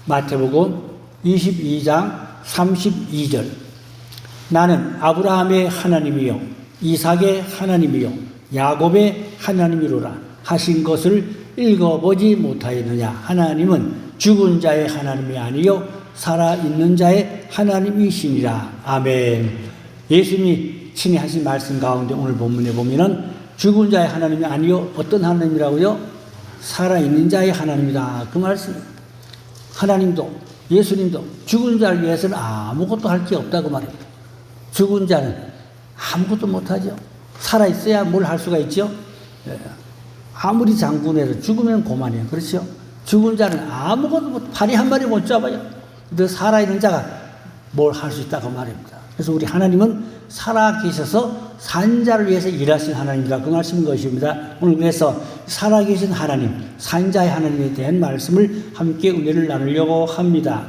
마태복음 22장 32절. 나는 아브라함의 하나님이요 이삭의 하나님이요 야곱의 하나님이로라 하신 것을 읽어보지 못하였느냐. 하나님은 죽은 자의 하나님이 아니요 살아있는 자의 하나님이시니라. 아멘. 예수님이 친히 하신 말씀 가운데 오늘 본문에 보면은 죽은 자의 하나님이 아니요 어떤 하나님이라고요? 살아있는 자의 하나님이다. 그 말씀. 하나님도 예수님도 죽은 자를 위해서는 아무것도 할 게 없다 그 말입니다. 죽은 자는 아무것도 못하죠. 살아있어야 뭘 할 수가 있죠. 아무리 장군해도 죽으면 고만이에요. 그렇죠? 죽은 자는 아무것도 발이 한 마리 못 잡아요. 근데 살아있는 자가 뭘 할 수 있다 그 말입니다. 그래서 우리 하나님은 살아계셔서 산 자를 위해서 일하신 하나님이다 그 말씀인 것입니다. 오늘 그래서 살아계신 하나님, 산 자의 하나님에 대한 말씀을 함께 은혜를 나누려고 합니다.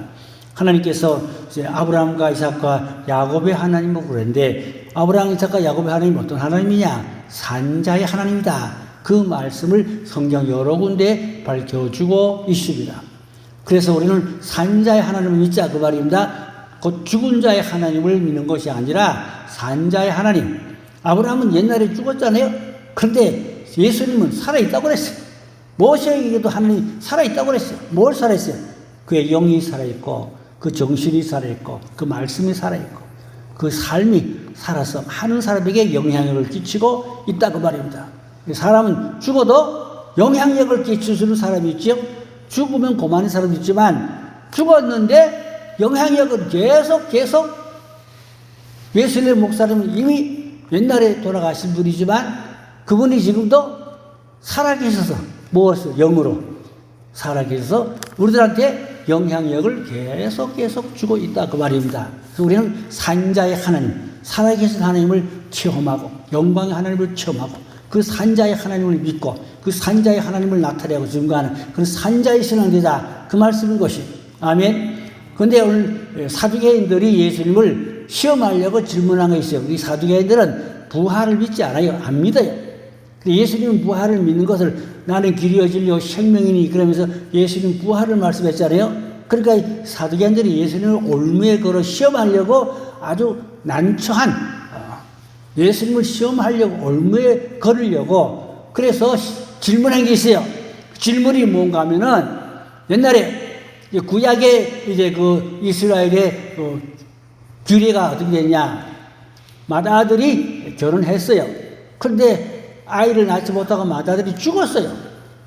하나님께서 이제 아브라함과 이삭과 야곱의 하나님을 그랬는데 아브라함, 이삭과 야곱의 하나님은 어떤 하나님이냐? 산 자의 하나님이다. 그 말씀을 성경 여러 군데 밝혀주고 있습니다. 그래서 우리는 산 자의 하나님을 믿자 그 말입니다. 곧 죽은 자의 하나님을 믿는 것이 아니라 산 자의 하나님. 아브라함은 옛날에 죽었잖아요. 그런데 예수님은 살아있다고 그랬어요. 모세에게도 하나님 살아있다고 그랬어요. 뭘 살아있어요? 그의 영이 살아있고 그 정신이 살아있고 그 말씀이 살아있고 그 삶이 살아서 많은 사람에게 영향력을 끼치고 있다 그 말입니다. 사람은 죽어도 영향력을 끼치는 사람이 있죠. 죽으면 고만한 사람이 있지만 죽었는데 영향력은 계속 예수님 목사님은 이미 옛날에 돌아가신 분이지만 그분이 지금도 살아계셔서 무엇을 영으로 살아계셔서 우리들한테 영향력을 계속 주고 있다 그 말입니다. 그래서 우리는 산자의 하나님, 살아계신 하나님을 체험하고 영광의 하나님을 체험하고 그 산자의 하나님을 믿고 그 산자의 하나님을 나타내고 증거하는 그런 산자의 신앙되자 그 말씀인 것이. 아멘. 그런데 오늘 사두개인들이 예수님을 시험하려고 질문한 게 있어요. 이 사두개인들은 부활을 믿지 않아요. 안 믿어요. 예수님은 부활을 믿는 것을 나는 길이요 진리요 생명이니 그러면서 예수님 부활을 말씀했잖아요. 그러니까 사두개인들이 예수님을 올무에 걸어 시험하려고 아주 난처한 예수님을 시험하려고 올무에 걸으려고 그래서 질문한 게 있어요. 질문이 뭔가 하면은 옛날에 구약의 이제 그 이스라엘의 규례가 어떻게 되냐. 맏아들이 결혼했어요. 그런데 아이를 낳지 못하고 맏아들이 죽었어요.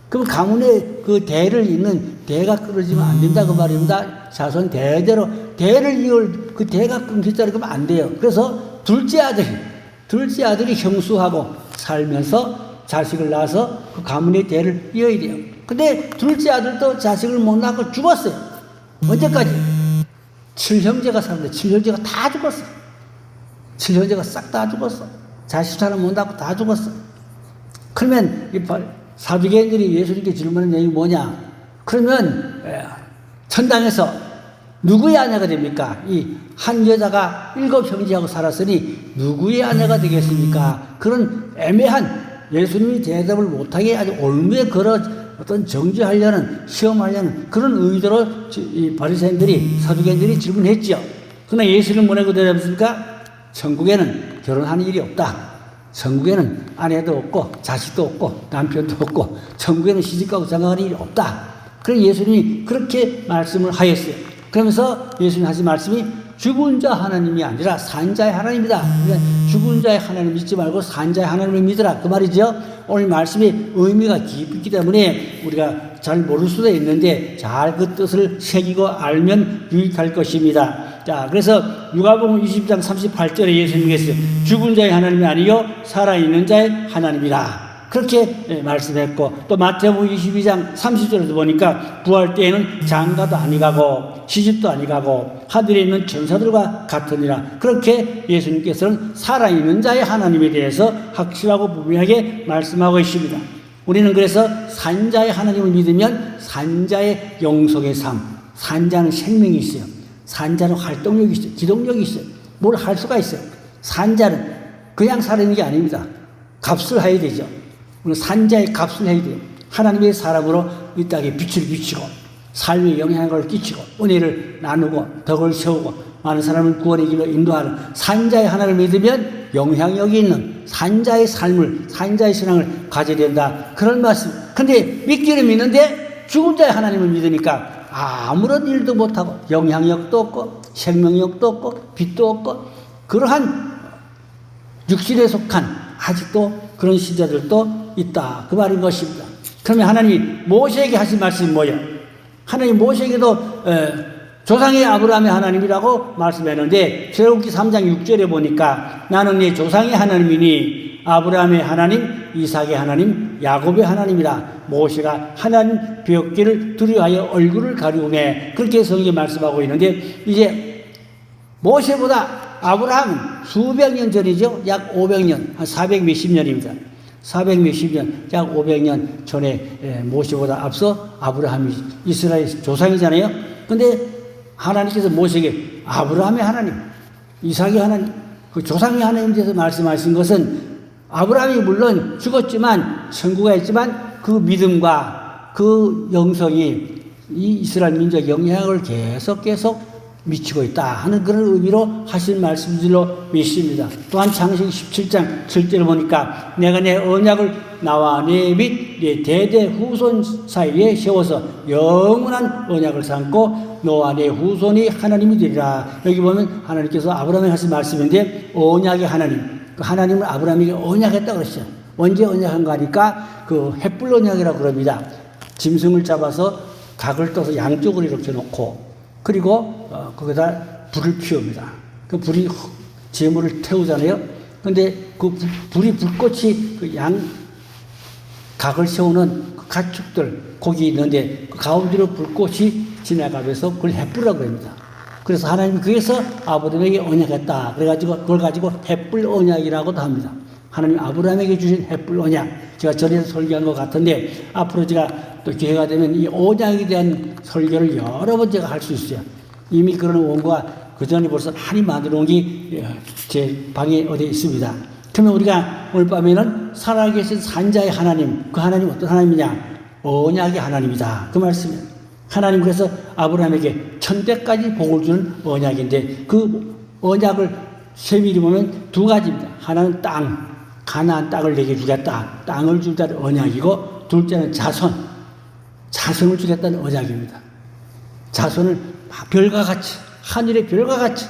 그럼 가문의 그 대를 잇는 대가 끊어지면 안 된다 그 말입니다. 자손 대대로 대를 이을 그 대가 끊기자리 그러면 안 돼요. 그래서 둘째 아들이 형수하고 살면서 자식을 낳아서 그 가문의 대를 이어야 돼요. 근데 둘째 아들도 자식을 못 낳고 죽었어요. 언제까지? 7형제가 살았는데 7형제가 다 죽었어. 7형제가 싹 다 죽었어. 자식 하나 못 낳고 다 죽었어. 그러면 이 사두개인들이 예수님께 질문한 내용이 뭐냐? 그러면 천당에서 누구의 아내가 됩니까? 이 한 여자가 7형제하고 살았으니 누구의 아내가 되겠습니까? 그런 애매한 예수님이 대답을 못하게 아주 올무에 걸어 어떤 정죄하려는 시험하려는 그런 의도로 이 바리새인들이 사두개인들이 질문했죠. 그러나 예수님 뭐라고 대답했습니까? 천국에는 결혼하는 일이 없다. 천국에는 아내도 없고 자식도 없고 남편도 없고 천국에는 시집가고 장가가는 일이 없다. 그래서 예수님이 그렇게 말씀을 하였어요. 그러면서 예수님 하신 말씀이 죽은 자 하나님이 아니라 산 자의 하나님이다. 그러니까 죽은 자의 하나님 믿지 말고 산 자의 하나님을 믿으라. 그 말이죠. 오늘 말씀이 의미가 깊기 때문에 우리가 잘 모를 수도 있는데 잘 그 뜻을 새기고 알면 유익할 것입니다. 자, 그래서 누가복음 20장 38절에 예수님께서 죽은 자의 하나님이 아니요 살아있는 자의 하나님이라. 그렇게 말씀했고 또 마태복음 22장 30절에도 보니까 부활 때에는 장가도 아니가고 시집도 아니가고 하늘에 있는 천사들과 같으니라. 그렇게 예수님께서는 살아있는 자의 하나님에 대해서 확실하고 분명하게 말씀하고 있습니다. 우리는 그래서 산자의 하나님을 믿으면 산자의 영속의 삶, 산자는 생명이 있어요. 산자는 활동력이 있어요. 기동력이 있어요. 뭘 할 수가 있어요. 산자는 그냥 사는 게 아닙니다. 값을 해야 되죠. 우리는 산자의 값을 해야 돼요. 하나님의 사람으로 이 땅에 빛을 비치고 삶의 영향을 끼치고 은혜를 나누고 덕을 세우고 많은 사람을 구원의 길로 인도하는 산자의 하나님을 믿으면 영향력이 있는 산자의 삶을, 산자의 신앙을 가져야 된다. 그런 말씀. 근데 믿기는 믿는데 죽은 자의 하나님을 믿으니까 아무런 일도 못하고 영향력도 없고 생명력도 없고 빛도 없고 그러한 육신에 속한 아직도 그런 신자들도 있다. 그 말인 것입니다. 그러면 하나님이 모세에게 하신 말씀이 뭐예요? 하나님 모세에게도 조상의 아브라함의 하나님이라고 말씀했는데 출애굽기 3장 6절에 보니까 나는 네 조상의 하나님이니 아브라함의 하나님, 이삭의 하나님, 야곱의 하나님이라. 모세가 하나님 뵙기를 두려워하여 얼굴을 가리우매 그렇게 성경에 말씀하고 있는데 이제 모세보다 아브라함은 수백 년 전이죠. 약 500년, 한 400 몇십 년입니다. 400 몇십 년, 약 500년 전에 모세보다 앞서 아브라함이 이스라엘 조상이잖아요. 근데 하나님께서 모세에게 아브라함의 하나님, 이삭의 하나님, 그 조상의 하나님에 대해서 말씀하신 것은 아브라함이 물론 죽었지만 천국에 있지만 그 믿음과 그 영성이 이 이스라엘 민족의 영향을 계속 미치고 있다 하는 그런 의미로 하신 말씀들로 믿습니다. 또한 창세기 17장 7절을 보니까 내가 내 언약을 나와 내 및 내 대대 후손 사이에 세워서 영원한 언약을 삼고 너와 내 후손이 하나님이 되리라. 여기 보면 하나님께서 아브라함에게 하신 말씀인데 언약의 하나님, 그 하나님을 아브라함에게 언약했다고 그랬어요. 언제 언약한가 하니까 그 햇불 언약이라고 그럽니다. 짐승을 잡아서 각을 떠서 양쪽으로 이렇게 놓고 그리고 거기다 불을 피웁니다. 그 불이 재물을 태우잖아요. 근데 그 불이 불꽃이 그 각을 세우는 그 가축들 거기 있는데 그 가운데로 불꽃이 지나가면서 그걸 햇불이라고 합니다. 그래서 하나님이 그래서 아브라함에게 언약했다. 그래가지고 그걸 가지고 햇불 언약이라고도 합니다. 하나님 아브라함에게 주신 햇불 언약. 제가 전에 설교한 것 같은데 앞으로 제가 또 기회가 되면 이 언약에 대한 설교를 여러 번 제가 할 수 있어요. 이미 그런 원고가 그 전에 벌써 많이 만들어 놓은 게 제 방에 어디에 있습니다. 그러면 우리가 오늘 밤에는 살아계신 산자의 하나님, 그 하나님 어떤 하나님이냐? 언약의 하나님이다. 그 말씀이에요. 하나님 그래서 아브라함에게 천대까지 복을 주는 언약인데 그 언약을 세밀히 보면 두 가지입니다. 하나는 땅, 가나안 땅을 내게 주겠다. 땅을 주겠다는 언약이고 둘째는 자손을 주겠다는 언약입니다. 자손을 별과 같이 하늘의 별과 같이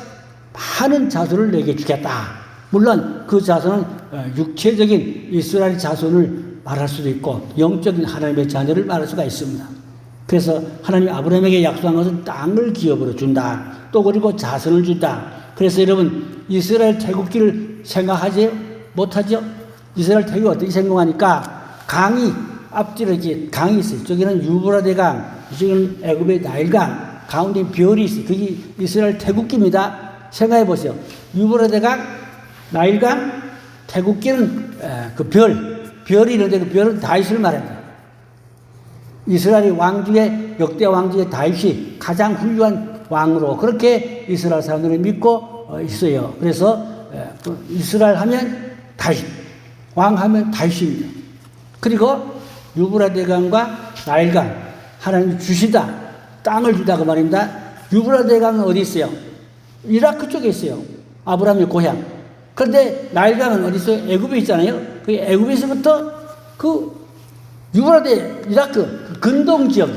많은 자손을 내게 주겠다. 물론 그 자손은 육체적인 이스라엘 자손을 말할 수도 있고 영적인 하나님의 자녀를 말할 수가 있습니다. 그래서 하나님 아브라함에게 약속한 것은 땅을 기업으로 준다. 또 그리고 자손을 준다. 그래서 여러분 이스라엘 태국기를 생각하지 못하죠? 이스라엘 태국이 어떻게 생각하니까 강이 앞뒤로 이렇게 강이 있어요. 저기는 유브라데 강, 이쪽에는 애굽의 나일강, 가운데 별이 있어요. 그게 이스라엘 태국기입니다. 생각해 보세요. 유브라데 강, 나일강, 태국기는 그 별이 있는데 그 별은 다윗을 말합니다. 이스라엘 왕중에 역대 왕 중에 다윗이 가장 훌륭한 왕으로 그렇게 이스라엘 사람들을 믿고 있어요. 그래서 이스라엘 하면 다윗, 왕 하면 다윗입니다. 그리고 유브라데강과 나일강 하나님 주시다 땅을 주다 그 말입니다. 유브라데강은 어디 있어요? 이라크 쪽에 있어요. 아브라함의 고향. 그런데 나일강은 어디 있어요? 애굽에 있잖아요. 그 애굽에서부터 그 유브라데 이라크 그 근동 지역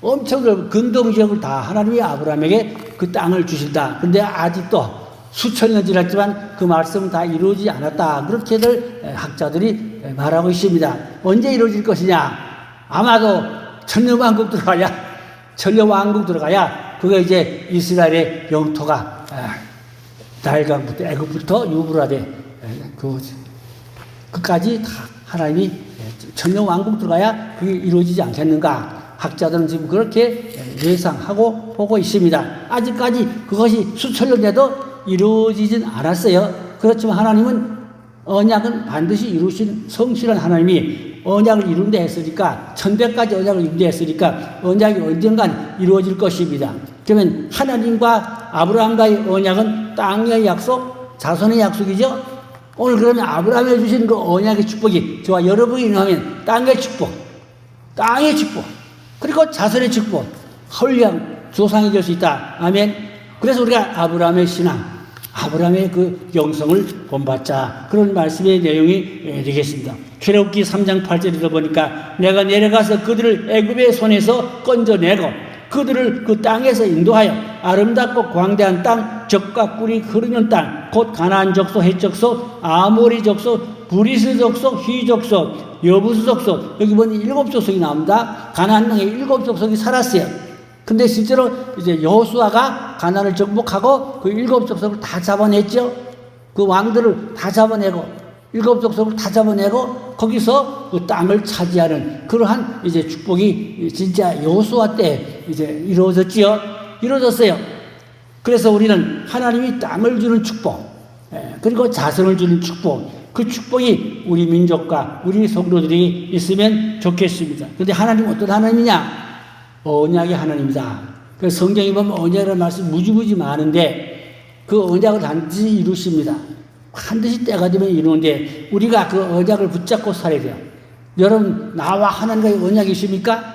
엄청 넓은 근동 지역을 다 하나님이 아브라함에게 그 땅을 주신다. 근데 아직도 수천 년 지났지만 그 말씀은 다 이루어지지 않았다. 그렇게들 학자들이 말하고 있습니다. 언제 이루어질 것이냐? 아마도 천년왕국 들어가야 그게 이제 이스라엘의 영토가 나일강부터 애굽부터 유브라데 그까지 다 하나님이 천년왕국 들어가야 그게 이루어지지 않겠는가? 학자들은 지금 그렇게 예상하고 보고 있습니다. 아직까지 그것이 수천 년 돼도 이루어지진 않았어요. 그렇지만 하나님은 언약은 반드시 이루신 성실한 하나님이 언약을 이룬다 했으니까 천대까지 언약을 이룬다 했으니까 언약이 언젠간 이루어질 것입니다. 그러면 하나님과 아브라함과의 언약은 땅의 약속, 자손의 약속이죠. 오늘 그러면 아브라함에 주신 그 언약의 축복이 저와 여러분이 인하면 땅의 축복, 그리고 자손의 축복, 헐리한 조상이 될 수 있다. 아멘. 그래서 우리가 아브라함의 신앙, 아브라함의 그 영성을 본받자. 그런 말씀의 내용이 되겠습니다. 출애굽기 3장 8절에도 보니까 내가 내려가서 그들을 애굽의 손에서 건져내고 그들을 그 땅에서 인도하여 아름답고 광대한 땅, 젖과 꿀이 흐르는 땅, 곧 가나안 족속, 헷 족속, 아모리 족속, 브리스 족속, 히 족속, 여부스 족속, 여기 보니 7족속이 나옵니다. 가나안 땅에 7족속이 살았어요. 근데 실제로 이제 여호수아가 가나안을 정복하고 그 7족속을 다 잡아냈죠. 그 왕들을 다 잡아내고 7족속을 다 잡아내고 거기서 그 땅을 차지하는 그러한 이제 축복이 진짜 여호수아 때 이제 이루어졌지요. 이루어졌어요. 그래서 우리는 하나님이 땅을 주는 축복, 그리고 자손을 주는 축복, 그 축복이 우리 민족과 우리 성도들이 있으면 좋겠습니다. 그런데 하나님은 어떤 하나님이냐? 언약의 하나님이다. 그래서 성경에 보면 언약이라는 말씀이 무지무지 많은데 그 언약을 반드시 이루십니다. 반드시 때가 되면 이루는데 우리가 그 언약을 붙잡고 살아야 돼요. 여러분, 나와 하나님과의 언약이십니까?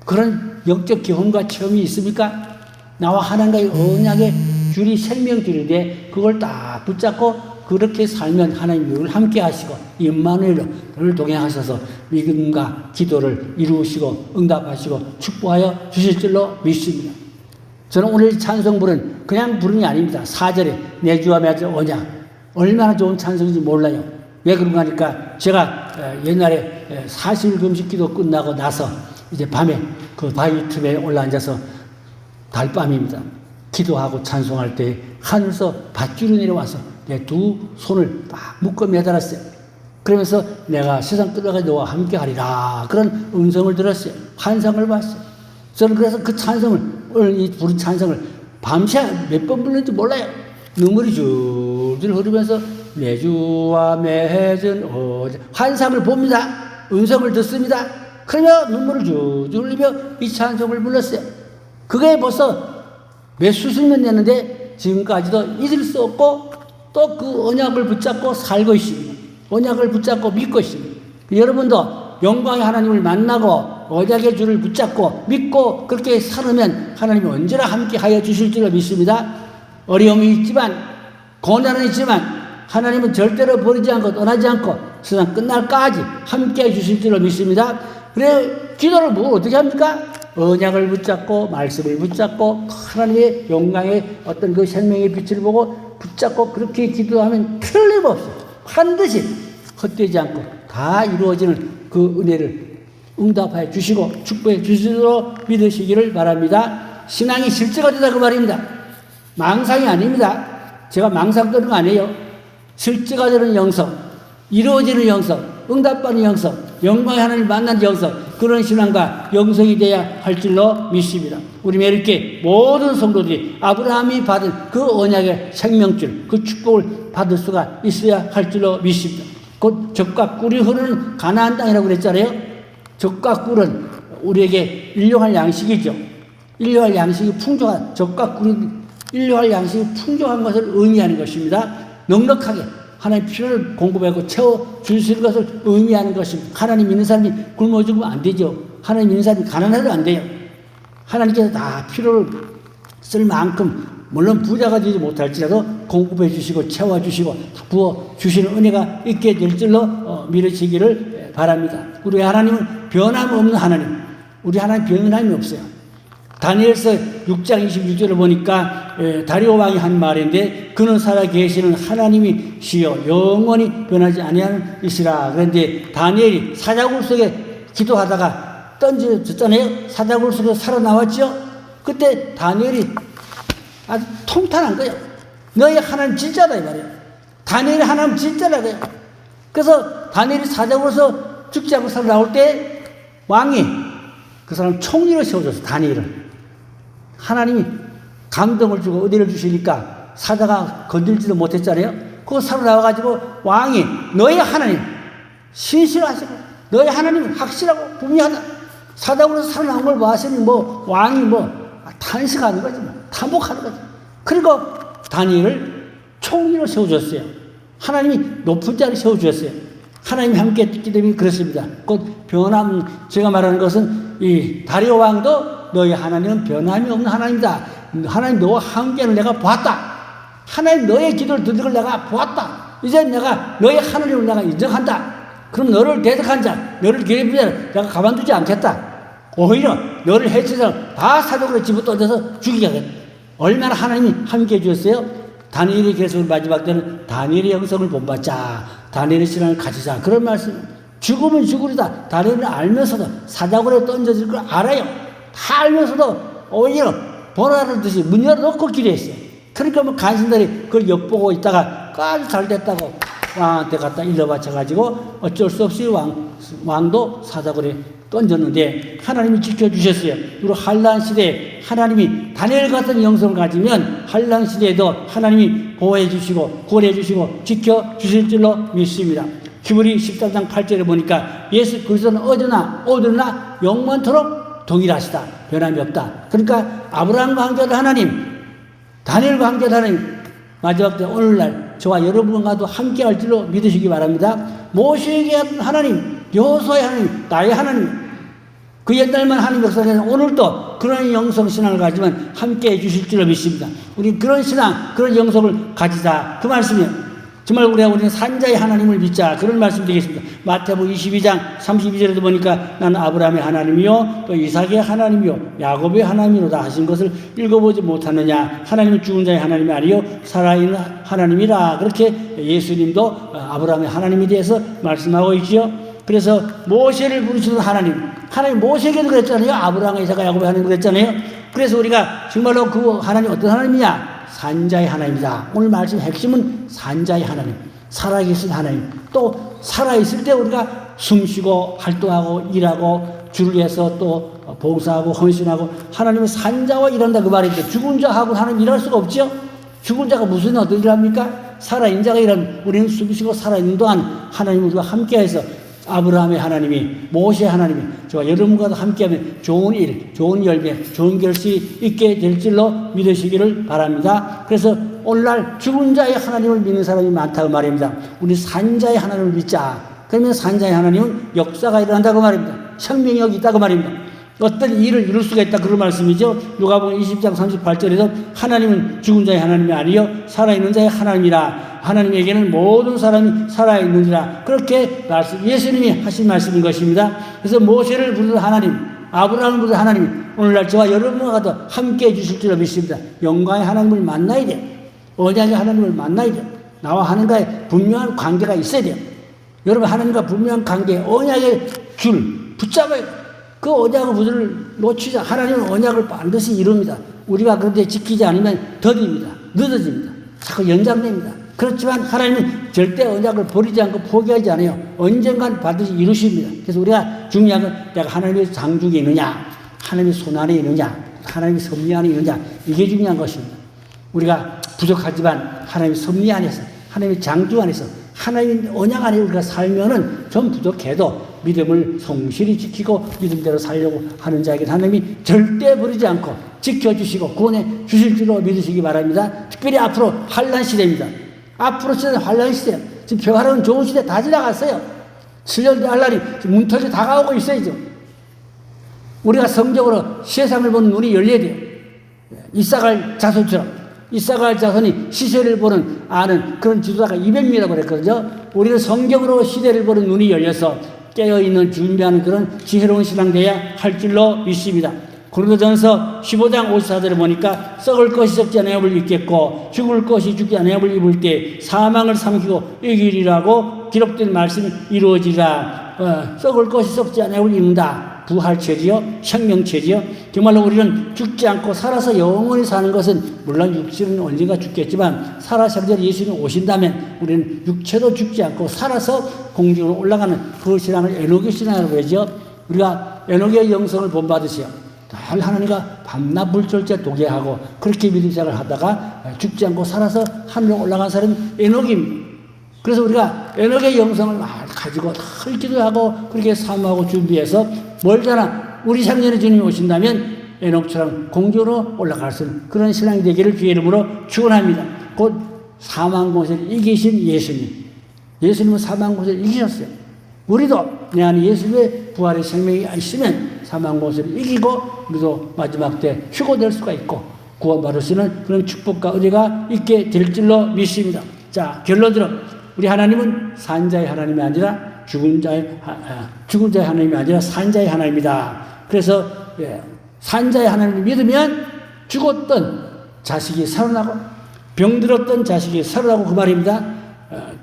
그런 영적 경험과 체험이 있습니까? 나와 하나님과의 언약의 줄이 생명줄인데 그걸 딱 붙잡고 그렇게 살면 하나님이 우리를 함께 하시고 임마누엘을 동행하셔서 믿음과 기도를 이루시고 응답하시고 축복하여 주실 줄로 믿습니다. 저는 오늘 찬송부는 그냥 부르는 게 아닙니다. 4절에 내 주와 맺은 언약, 얼마나 좋은 찬송인지 몰라요. 왜 그런가 하니까 제가 옛날에 40일 금식 기도 끝나고 나서 이제 밤에 그 바위 틈에 올라앉아서 달밤입니다. 기도하고 찬송할 때 하늘에서 밧줄이 내려와서 내 두 손을 딱 묶어 매달았어요. 그러면서 내가 세상 끝까지 너와 함께 하리라. 그런 음성을 들었어요. 환상을 봤어요. 저는 그래서 그 찬송을, 오늘 이 부른 찬송을 밤새 몇 번 불렀는지 몰라요. 눈물이 줄줄 흐르면서 내 주와 맺은 환상을 봅니다. 음성을 듣습니다. 그러며 눈물을 줄줄 흘리며 이 찬송을 불렀어요. 그게 벌써 몇 수십년 됐는데 지금까지도 잊을 수 없고 또 그 언약을 붙잡고 살고 있습니다. 언약을 붙잡고 믿고 있습니다. 여러분도 영광의 하나님을 만나고 언약의 줄을 붙잡고 믿고 그렇게 살으면 하나님이 언제나 함께 하여 주실 줄을 믿습니다. 어려움이 있지만 고난은 있지만 하나님은 절대로 버리지 않고 떠나지 않고 세상 끝날까지 함께 해 주실 줄을 믿습니다. 그래 기도를 뭐 어떻게 합니까? 언약을 붙잡고 말씀을 붙잡고 하나님의 영광의 어떤 그 생명의 빛을 보고 붙잡고 그렇게 기도하면 틀림없이 반드시 헛되지 않고 다 이루어지는 그 은혜를 응답하여 주시고 축복해 주시도록 믿으시기를 바랍니다. 신앙이 실제가 되다 그 말입니다. 망상이 아닙니다. 제가 망상 떠는 거 아니에요. 실제가 되는 영성, 이루어지는 영성, 응답받는 영성, 영광의 하나님을 만난 영성, 그런 신앙과 영성이 돼야 할 줄로 믿습니다. 우리 이렇게 모든 성도들이 아브라함이 받은 그 언약의 생명줄, 그 축복을 받을 수가 있어야 할 줄로 믿습니다. 곧 젖과 꿀이 흐르는 가나안 땅이라고 그랬잖아요. 젖과 꿀은 우리에게 일용할 양식이죠. 일용할 양식이 풍족한, 젖과 꿀이 일용할 양식이 풍족한 것을 의미하는 것입니다. 넉넉하게 하나님 필요를 공급하고 채워 주시는 것을 의미하는 것입니다. 하나님 믿는 사람이 굶어 죽으면 안 되죠. 하나님 믿는 사람이 가난해도 안 돼요. 하나님께서 다 필요를 쓸 만큼 물론 부자가 되지 못할지라도 공급해 주시고 채워 주시고 부어 주시는 은혜가 있게 될 줄로 믿으시기를 바랍니다. 우리 하나님은 변함없는 하나님. 우리 하나님 변함이 없어요. 다니엘서 6장 26절을 보니까 다리오 왕이 한 말인데 그는 살아계시는 하나님이 시여 영원히 변하지 아니하는 이시라. 그런데 다니엘이 사자굴 속에 기도하다가 던져졌잖아요. 사자굴 속에서 살아나왔죠. 그때 다니엘이 아주 통탄한 거예요. 너희 하나님 진짜다 이 말이에요. 다니엘이 하나님 진짜다 그래요. 그래서 다니엘이 사자굴에서 죽지 않고 살아나올 때 왕이 그 사람 총리로 세워줬어. 다니엘을. 하나님이 감동을 주고 은혜를 주시니까 사자가 건들지도 못했잖아요. 그거 살아나와가지고 왕이 너희 하나님 신실하시고 너희 하나님 확실하고 분명하다. 사자굴에서 살아나온 걸 봤으니 뭐 왕이 뭐 탄식하는 거지 뭐 탐복하는 거지. 그리고 다니엘을 총리로 세워줬어요. 하나님이 높은 자리에 세워주셨어요. 하나님이 함께 했기 때문에 그렇습니다. 곧 변함, 제가 말하는 것은 이 다리오 왕도 너희 하나님은 변함이 없는 하나님이다. 하나님 너와 함께하는 내가 보았다. 하나님 너의 기도를 듣는 걸 내가 보았다. 이제 내가 너의 하나님을 내가 인정한다. 그럼 너를 대적한 자, 너를 괴롭히는 자 내가 가만두지 않겠다. 오히려 너를 해치는 사람 다 사적으로 집어 던져서 죽이겠다. 얼마나 하나님이 함께해 주셨어요? 다니엘이 계속 마지막 때는 다니엘의 영성을 본받자. 다니엘의 신앙을 가지자. 그런 말씀. 죽으면 죽으리다. 다니엘을 알면서도 사자굴에 던져질 걸 알아요. 다 알면서도 오히려 보라는 듯이 문 열어놓고 기도했어요. 그러니까 뭐 간신들이 그걸 엿보고 있다가 아주 잘 됐다고 왕한테 갖다 일러바쳐가지고 어쩔 수 없이 왕도 사자굴에 던졌는데 하나님이 지켜주셨어요. 그리고 한란 시대에 하나님이 다니엘 같은 영성을 가지면 한란 시대에도 하나님이 보호해 주시고 구원해 주시고 지켜주실 줄로 믿습니다. 히브리 13장 8절에 보니까 예수 그리스도는 어제나 오늘나 영원토록 동일하시다. 변함이 없다. 그러니까 아브라함과 함께하던 하나님, 다니엘과 함께하던 하나님, 마지막 때 오늘날 저와 여러분과도 함께할 줄로 믿으시기 바랍니다. 모세에게 하던 하나님, 여호수아의 하나님, 나의 하나님, 그 옛날만 하나님 역사에서 오늘도 그런 영성 신앙을 가지면 함께해 주실 줄로 믿습니다. 우리 그런 신앙, 그런 영성을 가지자. 그 말씀이에요. 정말 우리는 산자의 하나님을 믿자. 그런 말씀 드리겠습니다. 마태복음 22장 32절에도 보니까 나는 아브라함의 하나님이요 또 이삭의 하나님이요 야곱의 하나님이로다 하신 것을 읽어보지 못하느냐. 하나님은 죽은 자의 하나님이 아니요 살아있는 하나님이라. 그렇게 예수님도 아브라함의 하나님에 대해서 말씀하고 있지요. 그래서 모세를 부르시는 하나님 모세에게도 그랬잖아요. 아브라함, 이삭과 야곱의 하나님 그랬잖아요. 그래서 우리가 정말로 그 하나님 어떤 하나님이냐? 산자의 하나님이다. 오늘 말씀 핵심은 산자의 하나님, 살아계신 하나님. 또 살아있을 때 우리가 숨쉬고 활동하고 일하고 주를 위해서 또 봉사하고 헌신하고 하나님은 산자와 일한다 그 말인데 죽은 자하고 하나님 일할 수가 없죠. 죽은 자가 무슨 어떤 일을 합니까? 살아있는 자가 일하는 우리는 숨쉬고 살아있는 동안 하나님 우리와 함께해서 아브라함의 하나님이 모세의 하나님이 저와 여러분과도 함께하면 좋은 일, 좋은 열매, 좋은 결실이 있게 될 줄로 믿으시기를 바랍니다. 그래서 오늘날 죽은 자의 하나님을 믿는 사람이 많다고 말입니다. 우리 산자의 하나님을 믿자. 그러면 산자의 하나님은 역사가 일어난다고 말입니다. 생명력이 있다고 말입니다. 어떤 일을 이룰 수가 있다 그런 말씀이죠. 누가복음 20장 38절에서 하나님은 죽은 자의 하나님이 아니요 살아있는 자의 하나님이라. 하나님에게는 모든 사람이 살아있느니라. 그렇게 예수님이 하신 말씀인 것입니다. 그래서 모세를 부르는 하나님, 아브라함을 부르는 하나님, 오늘날 저와 여러분과도 함께 해주실 줄로 믿습니다. 영광의 하나님을 만나야 돼요. 언약의 하나님을 만나야 돼요. 나와 하나님과의 분명한 관계가 있어야 돼요. 여러분 하나님과 분명한 관계, 언약의 줄 붙잡아야 돼요. 그 언약의 부들을 놓치자. 하나님은 언약을 반드시 이룹니다. 우리가 그런데 지키지 않으면 더딥니다. 늦어집니다. 자꾸 연장됩니다. 그렇지만 하나님은 절대 언약을 버리지 않고 포기하지 않아요. 언젠간 반드시 이루십니다. 그래서 우리가 중요한 건 내가 하나님의 장중에 있느냐, 하나님의 손안에 있느냐, 하나님의 섭리 안에 있느냐, 이게 중요한 것입니다. 우리가 부족하지만 하나님의 섭리 안에서, 하나님의 장중 안에서, 하나님의 언약 안에 우리가 살면은 좀 부족해도 믿음을 성실히 지키고 믿음대로 살려고 하는 자에게 하나님이 절대 버리지 않고 지켜주시고 구원해 주실 줄로 믿으시기 바랍니다. 특별히 앞으로 환난 시대입니다. 앞으로 시대는 환난 시대예요. 지금 평화로운 좋은 시대 다 지나갔어요. 7년 뒤 환난이 문턱이 다가오고 있어야죠. 우리가 성적으로 세상을 보는 눈이 열려야 돼요. 이사갈 자손처럼. 이사갈 자손이 시세를 보는 아는 그런 지도자가 200명이라고 그랬거든요. 우리는 성경으로 시대를 보는 눈이 열려서 깨어있는 준비하는 그런 지혜로운 신앙 되어야 할 줄로 믿습니다. 고린도전서 15장 54절에 보니까 썩을 것이 썩지 아니함을 입겠고 죽을 것이 죽지 아니함을 입을 때 사망을 삼키고 이기리라고 기록된 말씀이 이루어지라. 썩을 것이 썩지 아니함을 입는다. 부활체지요, 생명체지요. 정말로 우리는 죽지 않고 살아서 영원히 사는 것은 물론 육체는 언젠가 죽겠지만 살아서 예수님이 오신다면 우리는 육체도 죽지 않고 살아서 공중으로 올라가는 그 신앙을 에녹의 신앙이라고 하죠. 우리가 에녹의 영성을 본받으시오. 늘 하나님과 밤낮 불철제 도개하고 그렇게 믿음 생활을 하다가 죽지 않고 살아서 하늘로 올라간 사람이 에녹입니다. 그래서 우리가 에녹의 영성을 가지고 늘 기도하고 그렇게 사모하고 준비해서 멀잖아. 우리 생전에 주님이 오신다면 에녹처럼 공중으로 올라갈 수 있는 그런 신앙이 되기를 주의 이름으로 축원합니다. 곧 사망공세를 이기신 예수님. 예수님은 사망공세를 이기셨어요. 우리도 내 안에 예수님의 부활의 생명이 있으면 사망 못을 이기고 우리도 마지막 때 휴고될 수가 있고 구원받을 수 있는 그런 축복과 은혜가 있게 될 줄로 믿습니다. 자, 결론적으로 우리 하나님은 산자의 하나님이 아니라 죽은 자의 하나님이 아니라 산자의 하나님이다. 그래서 산자의 하나님을 믿으면 죽었던 자식이 살아나고 병들었던 자식이 살아나고 그 말입니다.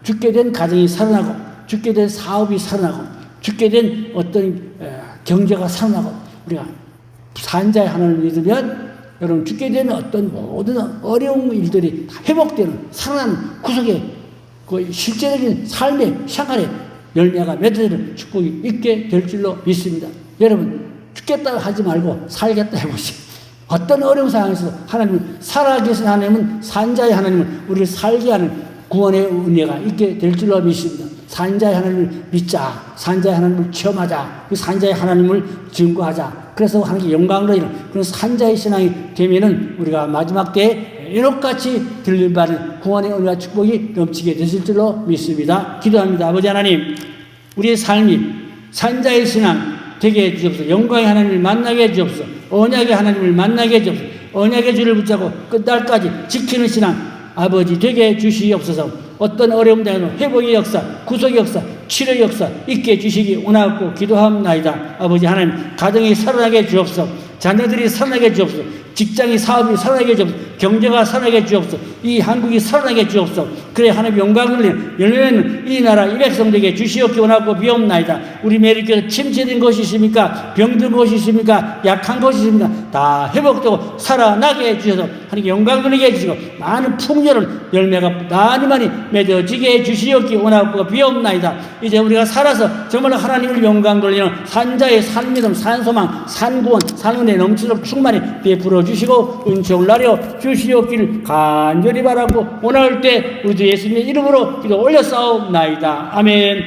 죽게 된 가정이 살아나고 죽게 된 사업이 살아나고 죽게 된 어떤 경제가 살아나고 우리가 산자의 하나님을 믿으면 여러분 죽게 되는 어떤 모든 어려운 일들이 회복되는 살아나는 구속의 그 실제적인 삶의 생활의 열매가 맺어지는 축복이 있게 될 줄로 믿습니다. 여러분 죽겠다고 하지 말고 살겠다 해보시오. 어떤 어려운 상황에서 하나님은 살아계신 하나님은 산자의 하나님은 우리를 살게 하는 구원의 은혜가 있게 될 줄로 믿습니다. 산자의 하나님을 믿자. 산자의 하나님을 체험하자. 그 산자의 하나님을 증거하자. 그래서 하나님께 영광을 드리는 그런 산자의 신앙이 되면은 우리가 마지막 때에 에녹같이 들림받은 구원의 은혜와 축복이 넘치게 되실 줄로 믿습니다. 기도합니다. 아버지 하나님, 우리의 삶이 산자의 신앙 되게 해주옵소서. 영광의 하나님을 만나게 해주옵소서. 언약의 하나님을 만나게 해주옵소서. 언약의 줄을 붙잡고 끝날까지 지키는 신앙 아버지 되게 해주시옵소서. 어떤 어려움 당해도 회복의 역사, 구속의 역사, 치료의 역사 있게 해주시기 원하고 기도합나이다. 아버지 하나님, 가정이 살아나게 해주옵소서. 자녀들이 살아나게 해주옵소서. 직장이 사업이 살아나게 해주옵소서. 경제가 살아나게 해주옵소서. 이 한국이 살아나게 해주옵소서. 그래 하나님 영광을 내는 열매는 이 나라 이 백성들에게 주시옵기 원하고 비옵나이다. 우리 메리교에서 침체된 것이 있습니까? 병든 것이 있습니까? 약한 것이 있습니까? 다 회복되고 살아나게 해주셔서 하나님 영광을 내게 해주시고 많은 풍요를 열매가 많이 맺어지게 해주시옵기 원하고 비옵나이다. 이제 우리가 살아서 정말 하나님을 영광 돌리는 산자의 산믿음, 산소망, 산구원, 산은혜 넘치도록 충만히 베풀어 주시고 은총을 나려 주시옵기를 간절히 바라고 오늘 때 우리도 예수님의 이름으로 기도 올려 싸움나이다. 아멘.